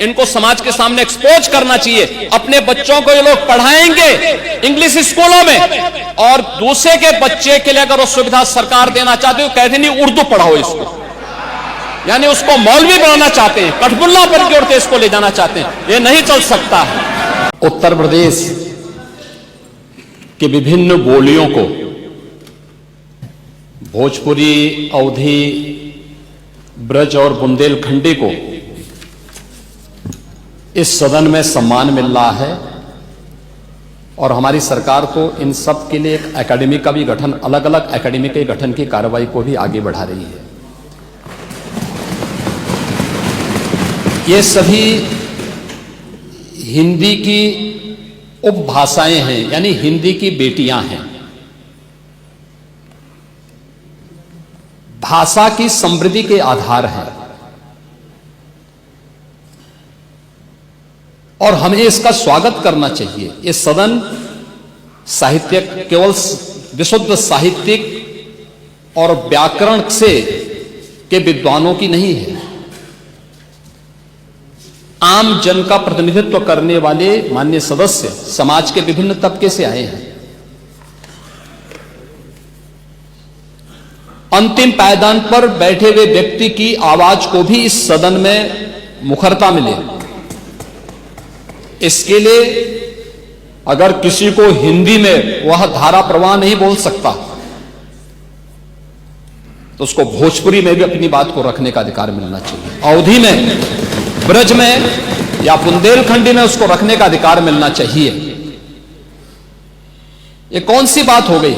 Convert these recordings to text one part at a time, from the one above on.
इनको समाज के सामने एक्सपोज करना चाहिए। अपने बच्चों को ये लोग पढ़ाएंगे इंग्लिश स्कूलों में, और दूसरे के बच्चे के लिए अगर वो सुविधा सरकार देना चाहती है, कहते नहीं उर्दू पढ़ाओ इसको, यानी उसको मौलवी बनाना चाहते हैं, कठपुल्ला पर की ओर इसको ले जाना चाहते हैं। ये नहीं चल सकता है। उत्तर प्रदेश के विभिन्न बोलियों को, भोजपुरी, अवधी, ब्रज और बुंदेलखंडी को इस सदन में सम्मान मिल रहा है, और हमारी सरकार को इन सब के लिए एक एकेडमी का भी गठन, अलग अलग एकेडमी के गठन की कार्रवाई को भी आगे बढ़ा रही है। ये सभी हिंदी की उपभाषाएं हैं, यानी हिंदी की बेटियां हैं। भाषा की समृद्धि के आधार हैं, और हमें इसका स्वागत करना चाहिए। ये सदन साहित्यिक, केवल विशुद्ध साहित्यिक और व्याकरण से के विद्वानों की नहीं है, आम जन का प्रतिनिधित्व करने वाले माननीय सदस्य समाज के विभिन्न तबके से आए हैं। अंतिम पायदान पर बैठे हुए व्यक्ति की आवाज को भी इस सदन में मुखरता मिले। इसके लिए अगर किसी को हिंदी में वह धारा प्रवाह नहीं बोल सकता, तो उसको भोजपुरी में भी अपनी बात को रखने का अधिकार मिलना चाहिए। अवधी में, ब्रज में या बुंदेलखंडी में उसको रखने का अधिकार मिलना चाहिए। ये कौन सी बात हो गई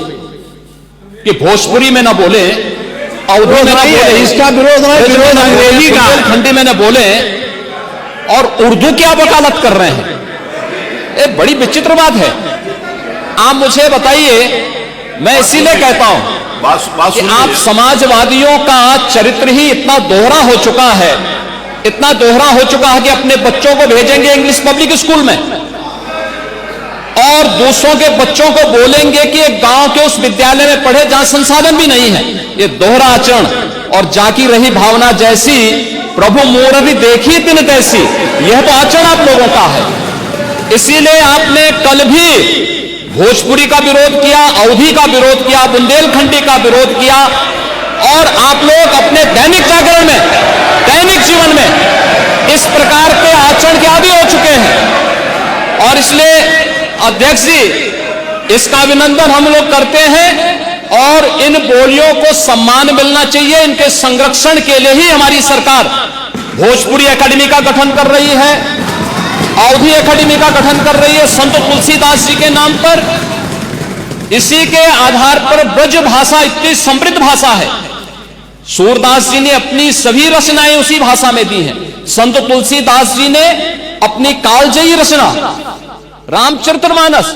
कि भोजपुरी में ना बोले, अवधी में ना बोले, इसका विरोध अंग्रेजी का, बुंदेलखंडी में ना बोले, और उर्दू की आप वकालत कर रहे हैं। ये बड़ी विचित्र बात है। आप मुझे बताइए, मैं इसीलिए कहता हूं कि आप समाजवादियों का चरित्र ही इतना दोहरा हो चुका है, इतना दोहरा हो चुका है कि अपने बच्चों को भेजेंगे इंग्लिश पब्लिक स्कूल में, और दूसरों के बच्चों को बोलेंगे कि एक गांव के उस विद्यालय में पढ़े जहां संसाधन भी नहीं है। ये दोहरा आचरण और जाकी रही भावना जैसी प्रभु मूर्ति देखी तिन तैसी, यह तो आचरण आप लोगों का है। इसीलिए आपने कल भी भोजपुरी का विरोध किया, अवधी का विरोध किया, बुंदेलखंडी का विरोध किया, और आप लोग अपने दैनिक जागरण में, दैनिक जीवन में इस प्रकार के आचरण के आदी हो चुके हैं। और इसलिए अध्यक्ष जी, इसका अभिनंदन हम लोग करते हैं, और इन बोलियों को सम्मान मिलना चाहिए। इनके संरक्षण के लिए ही हमारी सरकार भोजपुरी एकेडमी का गठन कर रही है, अवधी एकेडमी का गठन कर रही है संत तुलसीदास जी के नाम पर। इसी के आधार पर ब्रज भाषा इतनी समृद्ध भाषा है। सूरदास जी ने अपनी सभी रचनाएं उसी भाषा में दी हैं। संत तुलसीदास जी ने अपनी कालजयी रचना रामचरितमानस,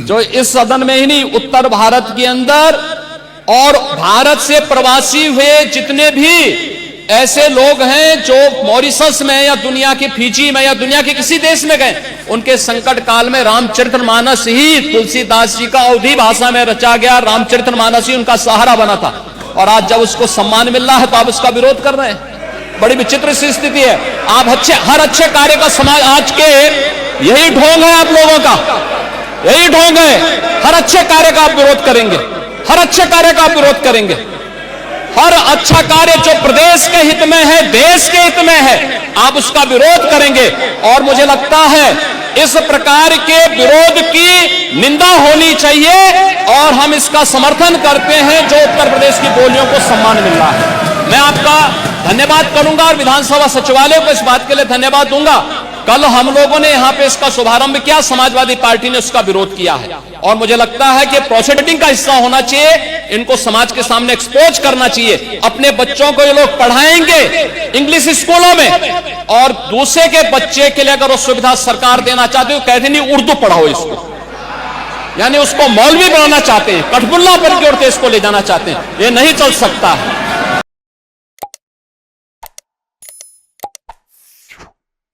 जो इस सदन में ही नहीं, उत्तर भारत के अंदर और भारत से प्रवासी हुए जितने भी ऐसे लोग हैं जो मॉरिशस में या दुनिया के फिजी में या दुनिया के किसी देश में गए, उनके संकट काल में रामचरितमानस ही तुलसीदास जी का अवधी भाषा में रचा गया, रामचरितमानस ही उनका सहारा बना था। और आज जब उसको सम्मान मिल रहा है तो आप उसका विरोध कर रहे हैं। बड़ी विचित्र सी स्थिति है। आप हर अच्छे कार्य का समाज, आज के यही ढोंग है आप लोगों का, यही ढोंग है। हर अच्छे कार्य का आप विरोध करेंगे, हर अच्छे कार्य का आप विरोध करेंगे। हर अच्छा कार्य जो प्रदेश के हित में है, देश के हित में है, आप उसका विरोध करेंगे। और मुझे लगता है इस प्रकार के विरोध की निंदा होनी चाहिए, और हम इसका समर्थन करते हैं जो उत्तर प्रदेश की बोलियों को सम्मान मिल रहा है। मैं आपका धन्यवाद करूंगा और विधानसभा सचिवालय को इस बात के लिए धन्यवाद दूंगा। कल हम लोगों ने यहां पे इसका शुभारंभ किया, समाजवादी पार्टी ने उसका विरोध किया है, और मुझे लगता है कि प्रोसीडिंग का हिस्सा होना चाहिए। इनको समाज के सामने एक्सपोज करना चाहिए। अपने बच्चों को ये लोग पढ़ाएंगे इंग्लिश स्कूलों में, और दूसरे के बच्चे के लिए अगर वो सुविधा सरकार देना चाहती है, कहते नहीं उर्दू पढ़ाओ इसको, यानी उसको मौलवी बनाना चाहते हैं, कठपुल्ला पर की ओर इसको ले जाना चाहते हैं। ये नहीं चल सकता है।